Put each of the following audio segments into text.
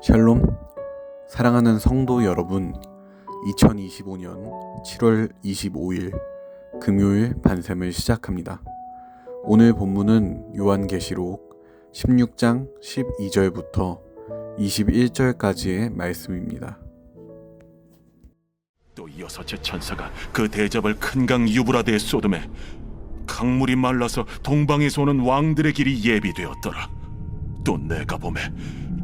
샬롬, 사랑하는 성도 여러분, 2025년 7월 25일 금요일 반샘을 시작합니다. 오늘 본문은 요한계시록 16장 12절부터 21절까지의 말씀입니다. 또 여섯째 천사가 그 대접을 큰 강 유브라데에 쏟음에 강물이 말라서 동방에서 오는 왕들의 길이 예비되었더라. 또 내가 보매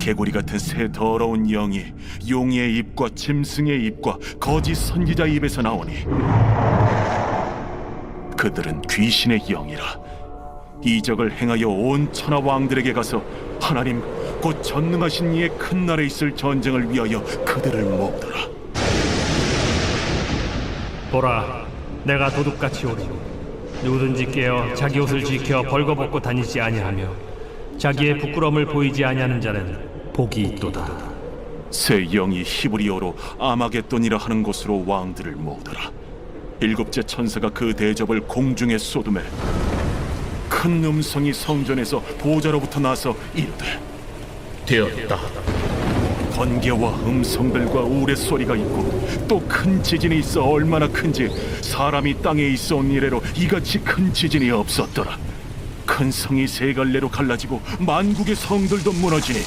개구리 같은 새 더러운 영이 용의 입과 짐승의 입과 거짓 선지자 입에서 나오니 그들은 귀신의 영이라. 이적을 행하여 온 천하 왕들에게 가서 하나님 곧 전능하신 이의 큰 날에 있을 전쟁을 위하여 그들을 모으더라. 보라, 내가 도둑같이 오리니 누구든지 깨어 자기 옷을 지켜 벌거벗고 다니지 아니하며 자기의 부끄러움을 보이지 아니하는 자는 복이 있도다. 새 영이 히브리어로 아마겟돈이라 하는 곳으로 왕들을 모으더라. 일곱째 천사가 그 대접을 공중에 쏟음에 큰 음성이 성전에서 보좌로부터 나서 이르되 되었다. 번개와 음성들과 우레소리가 있고 또 큰 지진이 있어 얼마나 큰지 사람이 땅에 있어 온 이래로 이같이 큰 지진이 없었더라. 큰 성이 세 갈래로 갈라지고 만국의 성들도 무너지니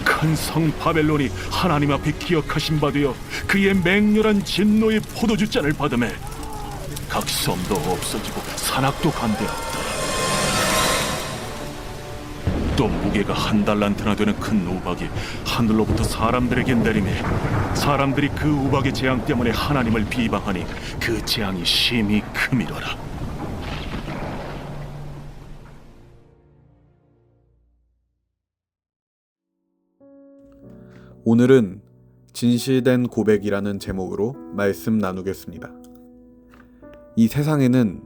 큰 성 바벨론이 하나님 앞에 기억하신 바 되어 그의 맹렬한 진노의 포도주 잔을 받음에 각 섬도 없어지고 산악도 간대하였다. 또 무게가 한 달란트나 되는 큰 우박이 하늘로부터 사람들에게 내리매 사람들이 그 우박의 재앙 때문에 하나님을 비방하니 그 재앙이 심히 크미러라. 오늘은 진실된 고백이라는 제목으로 말씀 나누겠습니다. 이 세상에는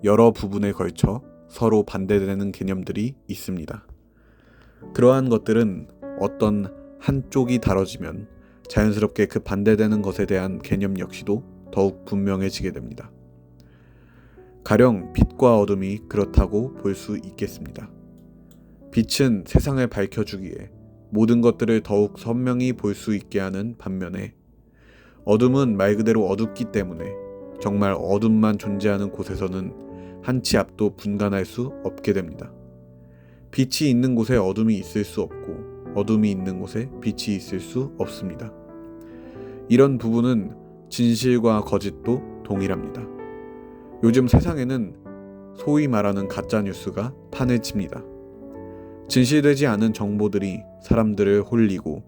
여러 부분에 걸쳐 서로 반대되는 개념들이 있습니다. 그러한 것들은 어떤 한쪽이 다뤄지면 자연스럽게 그 반대되는 것에 대한 개념 역시도 더욱 분명해지게 됩니다. 가령 빛과 어둠이 그렇다고 볼 수 있겠습니다. 빛은 세상을 밝혀주기에 모든 것들을 더욱 선명히 볼 수 있게 하는 반면에 어둠은 말 그대로 어둡기 때문에 정말 어둠만 존재하는 곳에서는 한 치 앞도 분간할 수 없게 됩니다. 빛이 있는 곳에 어둠이 있을 수 없고 어둠이 있는 곳에 빛이 있을 수 없습니다. 이런 부분은 진실과 거짓도 동일합니다. 요즘 세상에는 소위 말하는 가짜뉴스가 판을 칩니다. 진실되지 않은 정보들이 사람들을 홀리고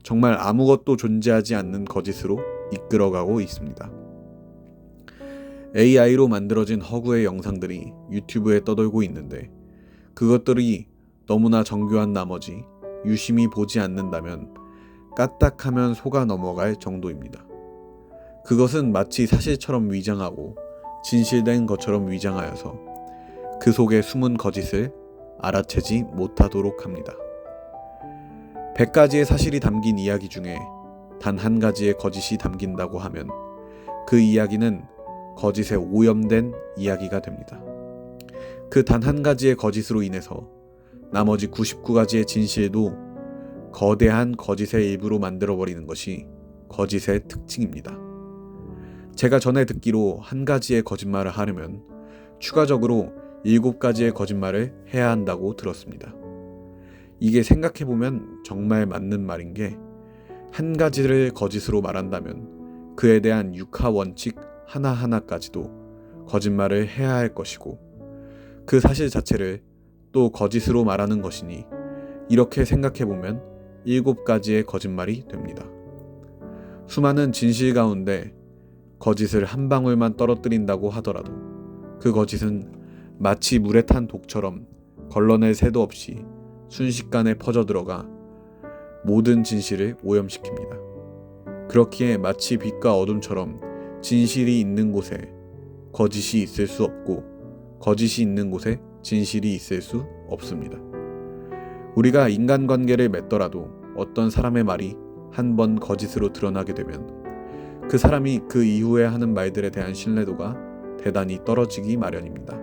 정말 아무것도 존재하지 않는 거짓으로 이끌어가고 있습니다. AI로 만들어진 허구의 영상들이 유튜브에 떠돌고 있는데 그것들이 너무나 정교한 나머지 유심히 보지 않는다면 까딱하면 속아 넘어갈 정도입니다. 그것은 마치 사실처럼 위장하고 진실된 것처럼 위장하여서 그 속에 숨은 거짓을 알아채지 못하도록 합니다. 100가지의 사실이 담긴 이야기 중에 단 한 가지의 거짓이 담긴다고 하면 그 이야기는 거짓에 오염된 이야기가 됩니다. 그 단 한 가지의 거짓으로 인해서 나머지 99가지의 진실도 거대한 거짓의 일부로 만들어버리는 것이 거짓의 특징입니다. 제가 전에 듣기로 한 가지의 거짓말을 하려면 추가적으로 7가지의 거짓말을 해야 한다고 들었습니다. 이게 생각해보면 정말 맞는 말인 게 한 가지를 거짓으로 말한다면 그에 대한 육하 원칙 하나하나까지도 거짓말을 해야 할 것이고 그 사실 자체를 또 거짓으로 말하는 것이니 이렇게 생각해보면 7가지의 거짓말이 됩니다. 수많은 진실 가운데 거짓을 한 방울만 떨어뜨린다고 하더라도 그 거짓은 마치 물에 탄 독처럼 걸러낼 새도 없이 순식간에 퍼져들어가 모든 진실을 오염시킵니다. 그렇기에 마치 빛과 어둠처럼 진실이 있는 곳에 거짓이 있을 수 없고 거짓이 있는 곳에 진실이 있을 수 없습니다. 우리가 인간관계를 맺더라도 어떤 사람의 말이 한 번 거짓으로 드러나게 되면 그 사람이 그 이후에 하는 말들에 대한 신뢰도가 대단히 떨어지기 마련입니다.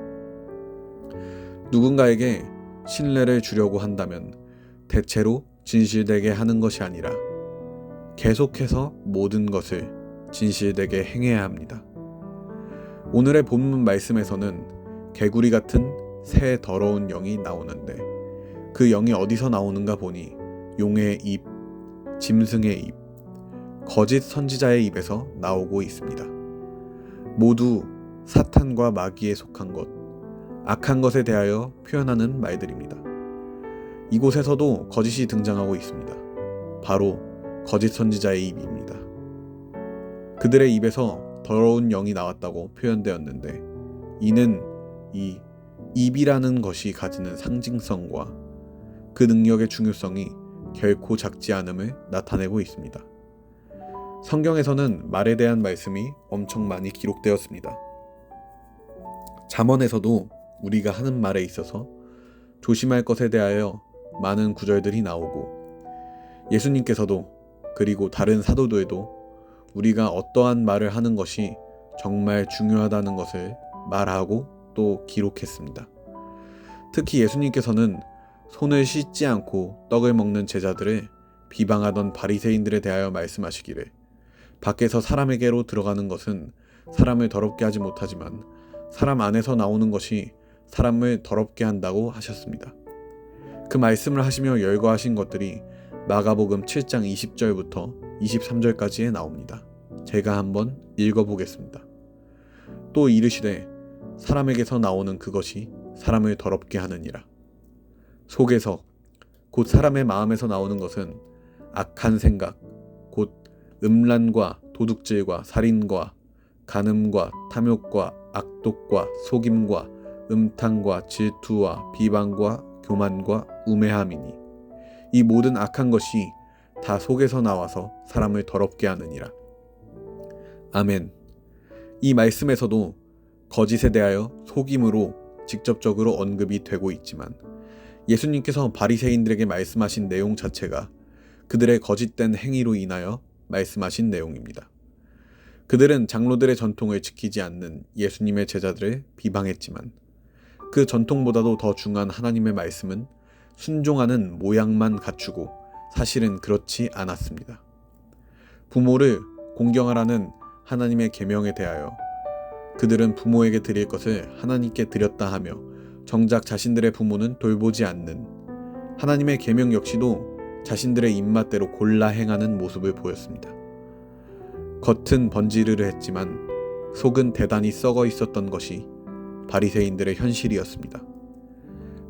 누군가에게 신뢰를 주려고 한다면 대체로 진실되게 하는 것이 아니라 계속해서 모든 것을 진실되게 행해야 합니다. 오늘의 본문 말씀에서는 개구리 같은 새 더러운 영이 나오는데 그 영이 어디서 나오는가 보니 용의 입, 짐승의 입, 거짓 선지자의 입에서 나오고 있습니다. 모두 사탄과 마귀에 속한 것, 악한 것에 대하여 표현하는 말들입니다. 이곳에서도 거짓이 등장하고 있습니다. 바로 거짓 선지자의 입입니다. 그들의 입에서 더러운 영이 나왔다고 표현되었는데 이는 이 입이라는 것이 가지는 상징성과 그 능력의 중요성이 결코 작지 않음을 나타내고 있습니다. 성경에서는 말에 대한 말씀이 엄청 많이 기록되었습니다. 잠언에서도 우리가 하는 말에 있어서 조심할 것에 대하여 많은 구절들이 나오고 예수님께서도 그리고 다른 사도들도 우리가 어떠한 말을 하는 것이 정말 중요하다는 것을 말하고 또 기록했습니다. 특히 예수님께서는 손을 씻지 않고 떡을 먹는 제자들을 비방하던 바리새인들에 대하여 말씀하시기를 밖에서 사람에게로 들어가는 것은 사람을 더럽게 하지 못하지만 사람 안에서 나오는 것이 사람을 더럽게 한다고 하셨습니다. 그 말씀을 하시며 열거하신 것들이 마가복음 7장 20절부터 23절까지에 나옵니다. 제가 한번 읽어보겠습니다. 또 이르시되 사람에게서 나오는 그것이 사람을 더럽게 하느니라. 속에서 곧 사람의 마음에서 나오는 것은 악한 생각, 곧 음란과 도둑질과 살인과 간음과 탐욕과 악독과 속임과 음탕과 질투와 비방과 교만과 우매함이니 이 모든 악한 것이 다 속에서 나와서 사람을 더럽게 하느니라. 아멘. 이 말씀에서도 거짓에 대하여 속임으로 직접적으로 언급이 되고 있지만 예수님께서 바리새인들에게 말씀하신 내용 자체가 그들의 거짓된 행위로 인하여 말씀하신 내용입니다. 그들은 장로들의 전통을 지키지 않는 예수님의 제자들을 비방했지만 그 전통보다도 더 중요한 하나님의 말씀은 순종하는 모양만 갖추고 사실은 그렇지 않았습니다. 부모를 공경하라는 하나님의 계명에 대하여 그들은 부모에게 드릴 것을 하나님께 드렸다 하며 정작 자신들의 부모는 돌보지 않는 하나님의 계명 역시도 자신들의 입맛대로 골라 행하는 모습을 보였습니다. 겉은 번지르르 했지만 속은 대단히 썩어 있었던 것이 바리새인들의 현실이었습니다.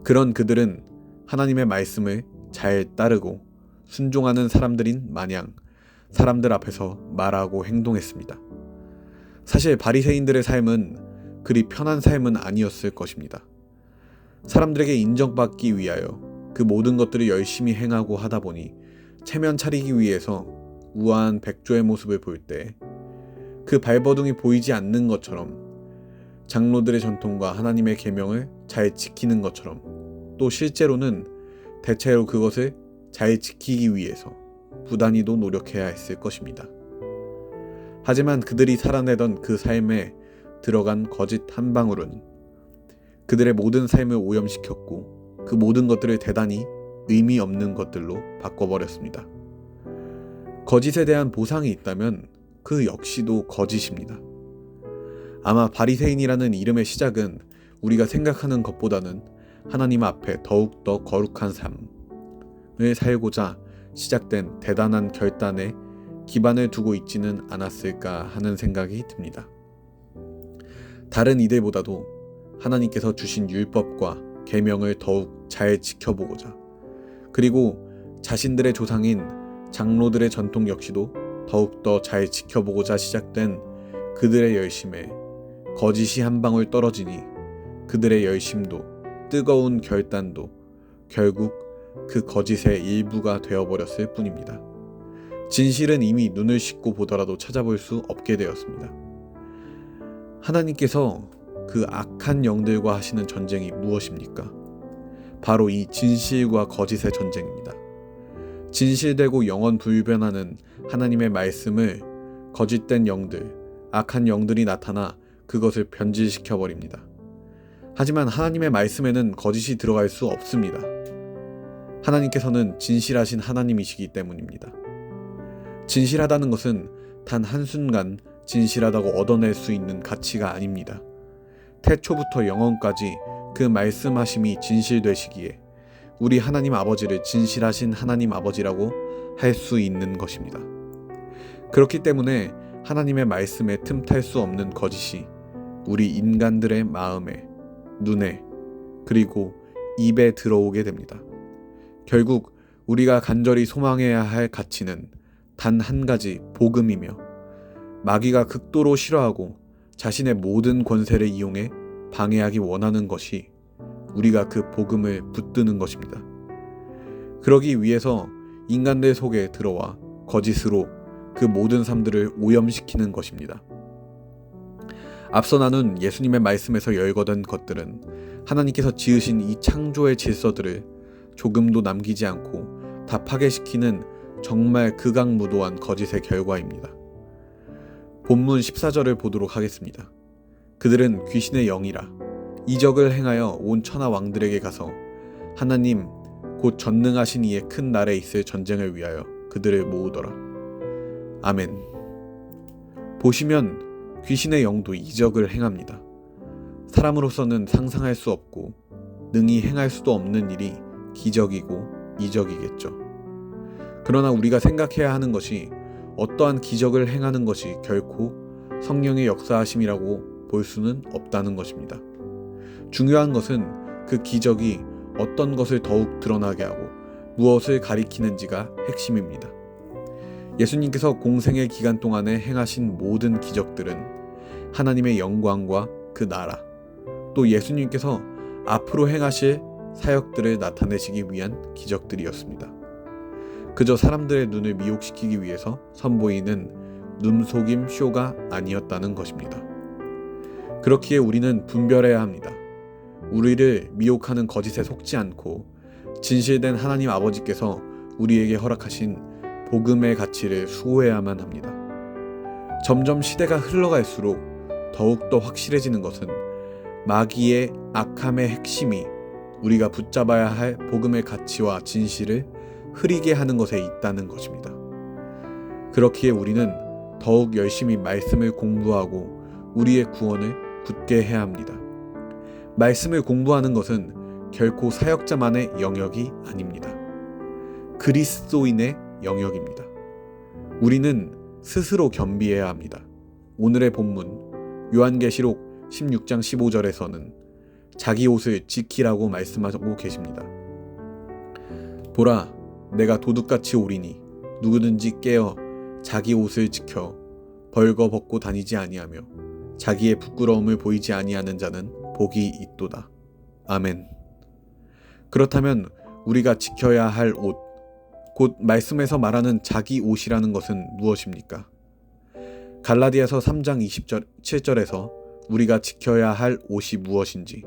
그런 그들은 하나님의 말씀을 잘 따르고 순종하는 사람들인 마냥 사람들 앞에서 말하고 행동했습니다. 사실 바리새인들의 삶은 그리 편한 삶은 아니었을 것입니다. 사람들에게 인정받기 위하여 그 모든 것들을 열심히 행하고 하다 보니 체면 차리기 위해서 우아한 백조의 모습을 볼 때 그 발버둥이 보이지 않는 것처럼 장로들의 전통과 하나님의 계명을 잘 지키는 것처럼 또 실제로는 대체로 그것을 잘 지키기 위해서 부단히도 노력해야 했을 것입니다. 하지만 그들이 살아내던 그 삶에 들어간 거짓 한 방울은 그들의 모든 삶을 오염시켰고 그 모든 것들을 대단히 의미 없는 것들로 바꿔버렸습니다. 거짓에 대한 보상이 있다면 그 역시도 거짓입니다. 아마 바리새인이라는 이름의 시작은 우리가 생각하는 것보다는 하나님 앞에 더욱더 거룩한 삶을 살고자 시작된 대단한 결단에 기반을 두고 있지는 않았을까 하는 생각이 듭니다. 다른 이들보다도 하나님께서 주신 율법과 계명을 더욱 잘 지켜보고자 그리고 자신들의 조상인 장로들의 전통 역시도 더욱더 잘 지켜보고자 시작된 그들의 열심에 거짓이 한 방울 떨어지니 그들의 열심도 뜨거운 결단도 결국 그 거짓의 일부가 되어버렸을 뿐입니다. 진실은 이미 눈을 씻고 보더라도 찾아볼 수 없게 되었습니다. 하나님께서 그 악한 영들과 하시는 전쟁이 무엇입니까? 바로 이 진실과 거짓의 전쟁입니다. 진실되고 영원 불변하는 하나님의 말씀을 거짓된 영들, 악한 영들이 나타나 그것을 변질시켜 버립니다. 하지만 하나님의 말씀에는 거짓이 들어갈 수 없습니다. 하나님께서는 진실하신 하나님이시기 때문입니다. 진실하다는 것은 단 한순간 진실하다고 얻어낼 수 있는 가치가 아닙니다. 태초부터 영원까지 그 말씀하심이 진실되시기에 우리 하나님 아버지를 진실하신 하나님 아버지라고 할 수 있는 것입니다. 그렇기 때문에 하나님의 말씀에 틈탈 수 없는 거짓이 우리 인간들의 마음에, 눈에, 그리고 입에 들어오게 됩니다. 결국 우리가 간절히 소망해야 할 가치는 단 한 가지 복음이며, 마귀가 극도로 싫어하고 자신의 모든 권세를 이용해 방해하기 원하는 것이 우리가 그 복음을 붙드는 것입니다. 그러기 위해서 인간들 속에 들어와 거짓으로 그 모든 삶들을 오염시키는 것입니다. 앞서 나눈 예수님의 말씀에서 열거된 것들은 하나님께서 지으신 이 창조의 질서들을 조금도 남기지 않고 다 파괴시키는 정말 극악무도한 거짓의 결과입니다. 본문 14절을 보도록 하겠습니다. 그들은 귀신의 영이라 이적을 행하여 온 천하 왕들에게 가서 하나님 곧 전능하신 이의 큰 날에 있을 전쟁을 위하여 그들을 모으더라. 아멘. 보시면 귀신의 영도 이적을 행합니다. 사람으로서는 상상할 수 없고 능히 행할 수도 없는 일이 기적이고 이적이겠죠. 그러나 우리가 생각해야 하는 것이 어떠한 기적을 행하는 것이 결코 성령의 역사하심이라고 볼 수는 없다는 것입니다. 중요한 것은 그 기적이 어떤 것을 더욱 드러나게 하고 무엇을 가리키는지가 핵심입니다. 예수님께서 공생의 기간 동안에 행하신 모든 기적들은 하나님의 영광과 그 나라, 또 예수님께서 앞으로 행하실 사역들을 나타내시기 위한 기적들이었습니다. 그저 사람들의 눈을 미혹시키기 위해서 선보이는 눈속임 쇼가 아니었다는 것입니다. 그렇기에 우리는 분별해야 합니다. 우리를 미혹하는 거짓에 속지 않고 진실된 하나님 아버지께서 우리에게 허락하신 복음의 가치를 수호해야만 합니다. 점점 시대가 흘러갈수록 더욱더 확실해지는 것은 마귀의 악함의 핵심이 우리가 붙잡아야 할 복음의 가치와 진실을 흐리게 하는 것에 있다는 것입니다. 그렇기에 우리는 더욱 열심히 말씀을 공부하고 우리의 구원을 굳게 해야 합니다. 말씀을 공부하는 것은 결코 사역자만의 영역이 아닙니다. 그리스도인의 영역입니다. 우리는 스스로 겸비해야 합니다. 오늘의 본문 요한계시록 16장 15절에서는 자기 옷을 지키라고 말씀하고 계십니다. 보라, 내가 도둑같이 오리니 누구든지 깨어 자기 옷을 지켜 벌거벗고 다니지 아니하며 자기의 부끄러움을 보이지 아니하는 자는 복이 있도다. 아멘. 그렇다면 우리가 지켜야 할 옷, 곧 말씀에서 말하는 자기 옷이라는 것은 무엇입니까? 갈라디아서 3장 27절에서 우리가 지켜야 할 옷이 무엇인지,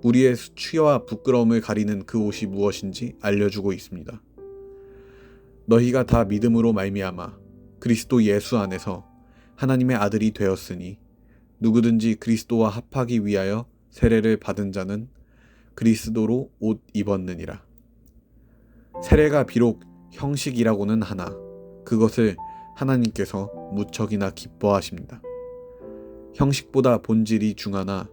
우리의 수치와 부끄러움을 가리는 그 옷이 무엇인지 알려주고 있습니다. 너희가 다 믿음으로 말미암아 그리스도 예수 안에서 하나님의 아들이 되었으니 누구든지 그리스도와 합하기 위하여 세례를 받은 자는 그리스도로 옷 입었느니라. 세례가 비록 형식이라고는 하나 그것을 하나님께서 무척이나 기뻐하십니다. 형식보다 본질이 중하나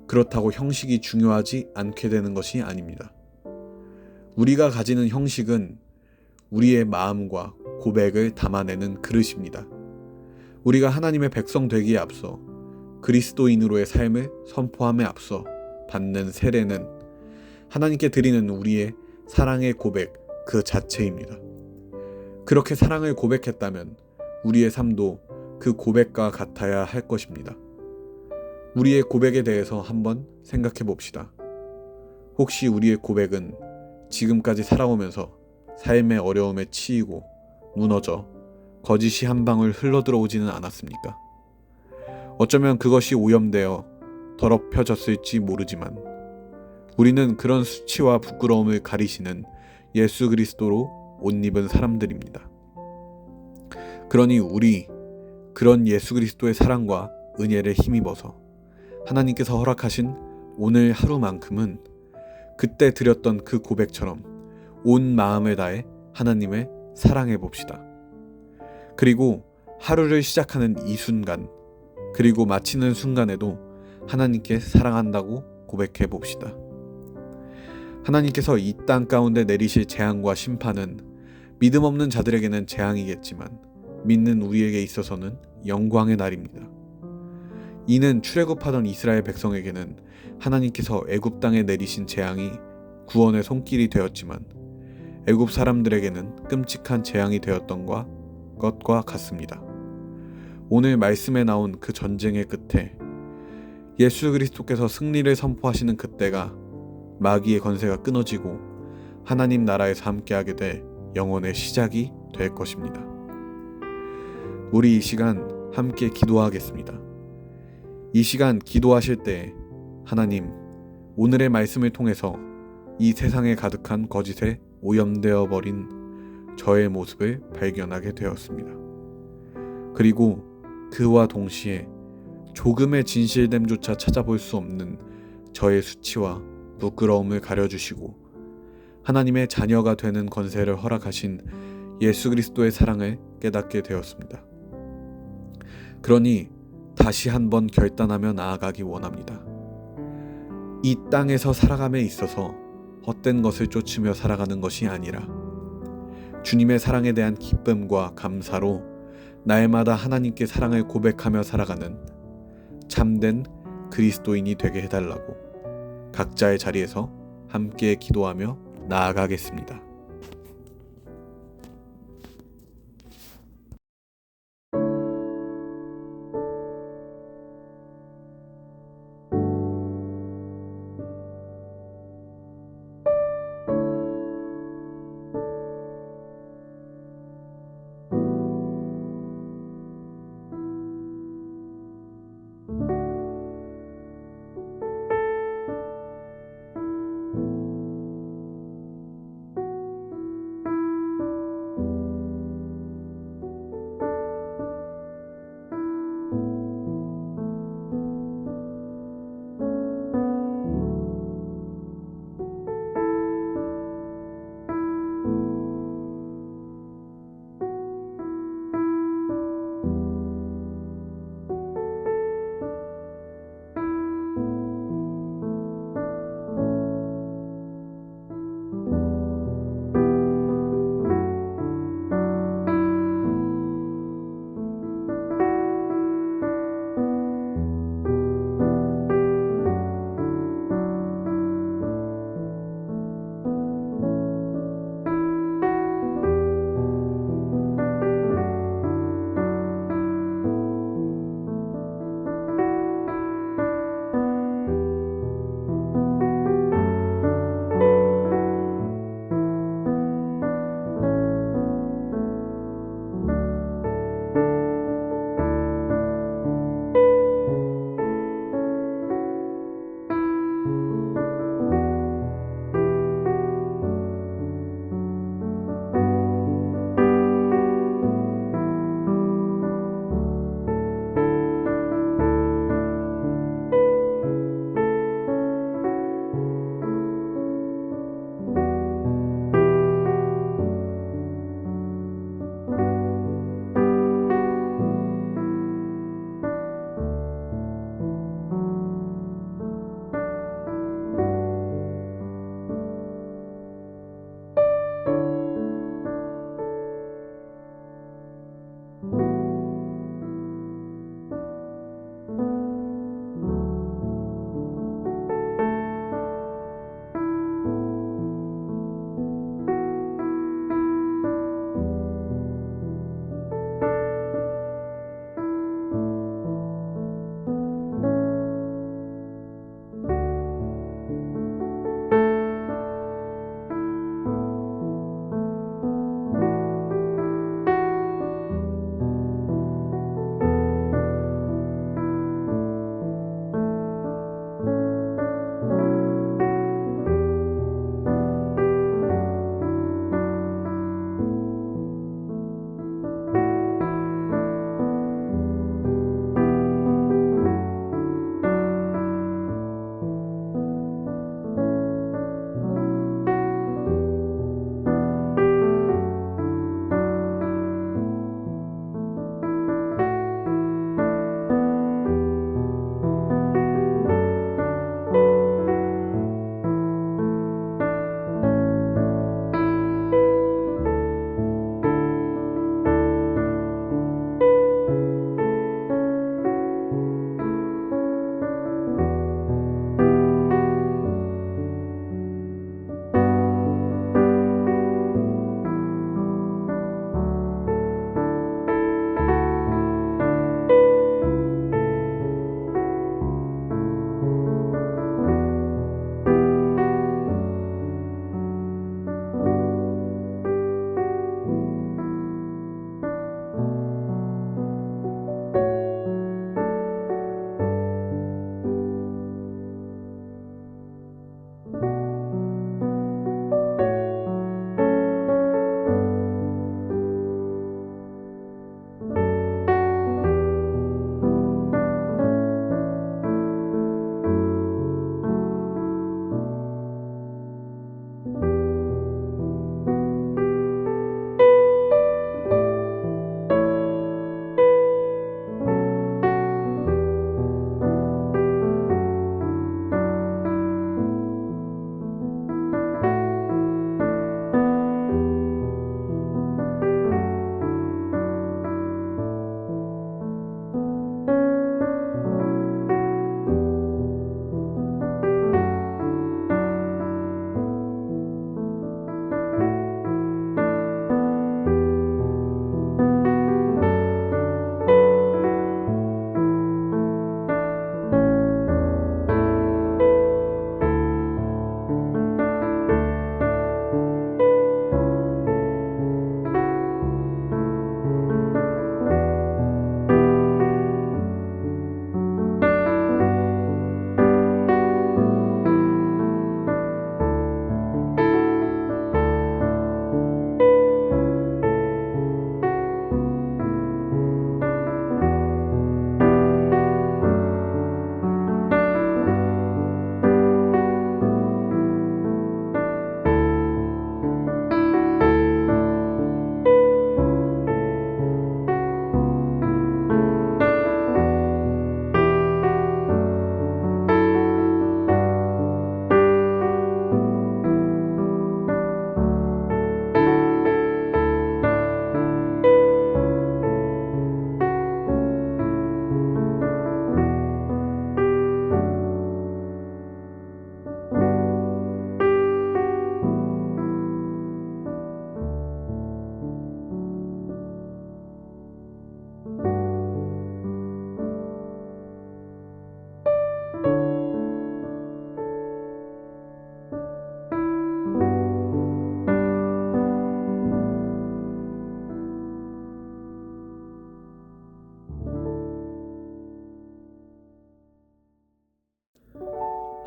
그렇다고 형식이 중요하지 않게 되는 것이 아닙니다. 우리가 가지는 형식은 우리의 마음과 고백을 담아내는 그릇입니다. 우리가 하나님의 백성 되기에 앞서 그리스도인으로의 삶을 선포함에 앞서 받는 세례는 하나님께 드리는 우리의 사랑의 고백 그 자체입니다. 그렇게 사랑을 고백했다면 우리의 삶도 그 고백과 같아야 할 것입니다. 우리의 고백에 대해서 한번 생각해 봅시다. 혹시 우리의 고백은 지금까지 살아오면서 삶의 어려움에 치이고 무너져 거짓이 한 방울 흘러들어오지는 않았습니까? 어쩌면 그것이 오염되어 더럽혀졌을지 모르지만 우리는 그런 수치와 부끄러움을 가리시는 예수 그리스도로 옷 입은 사람들입니다. 그러니 우리 그런 예수 그리스도의 사랑과 은혜를 힘입어서 하나님께서 허락하신 오늘 하루만큼은 그때 드렸던 그 고백처럼 온 마음을 다해 하나님을 사랑해 봅시다. 그리고 하루를 시작하는 이 순간, 그리고 마치는 순간에도 하나님께 사랑한다고 고백해 봅시다. 하나님께서 이 땅 가운데 내리실 재앙과 심판은 믿음 없는 자들에게는 재앙이겠지만 믿는 우리에게 있어서는 영광의 날입니다. 이는 출애굽하던 이스라엘 백성에게는 하나님께서 애굽 땅에 내리신 재앙이 구원의 손길이 되었지만 애굽 사람들에게는 끔찍한 재앙이 되었던 것과 같습니다. 오늘 말씀에 나온 그 전쟁의 끝에 예수 그리스도께서 승리를 선포하시는 그때가 마귀의 권세가 끊어지고 하나님 나라에서 함께하게 될 영혼의 시작이 될 것입니다. 우리 이 시간 함께 기도하겠습니다. 이 시간 기도하실 때 하나님, 오늘의 말씀을 통해서 이 세상에 가득한 거짓에 오염되어 버린 저의 모습을 발견하게 되었습니다. 그리고 그와 동시에 조금의 진실됨조차 찾아볼 수 없는 저의 수치와 부끄러움을 가려주시고 하나님의 자녀가 되는 권세를 허락하신 예수 그리스도의 사랑을 깨닫게 되었습니다. 그러니 다시 한번 결단하며 나아가기 원합니다. 이 땅에서 살아감에 있어서 헛된 것을 쫓으며 살아가는 것이 아니라 주님의 사랑에 대한 기쁨과 감사로 날마다 하나님께 사랑을 고백하며 살아가는 참된 그리스도인이 되게 해달라고 각자의 자리에서 함께 기도하며 나아가겠습니다.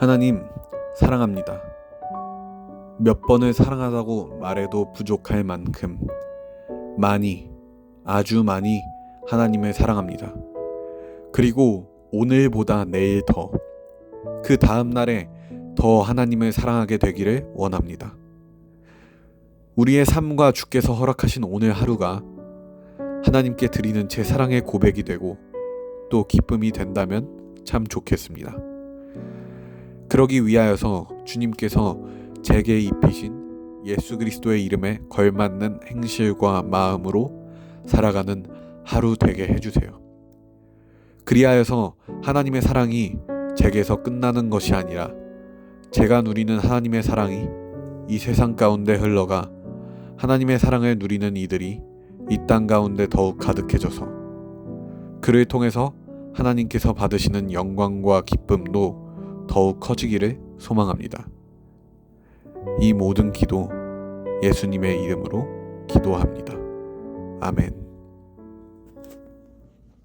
하나님, 사랑합니다. 몇 번을 사랑하다고 말해도 부족할 만큼 많이, 아주 많이 하나님을 사랑합니다. 그리고 오늘보다 내일 더, 그 다음 날에 더 하나님을 사랑하게 되기를 원합니다. 우리의 삶과 주께서 허락하신 오늘 하루가 하나님께 드리는 제 사랑의 고백이 되고 또 기쁨이 된다면 참 좋겠습니다. 그러기 위하여서 주님께서 제게 입히신 예수 그리스도의 이름에 걸맞는 행실과 마음으로 살아가는 하루 되게 해주세요. 그리하여서 하나님의 사랑이 제게서 끝나는 것이 아니라 제가 누리는 하나님의 사랑이 이 세상 가운데 흘러가 하나님의 사랑을 누리는 이들이 이 땅 가운데 더욱 가득해져서 그를 통해서 하나님께서 받으시는 영광과 기쁨도 더욱 커지기를 소망합니다. 이 모든 기도 예수님의 이름으로 기도합니다. 아멘.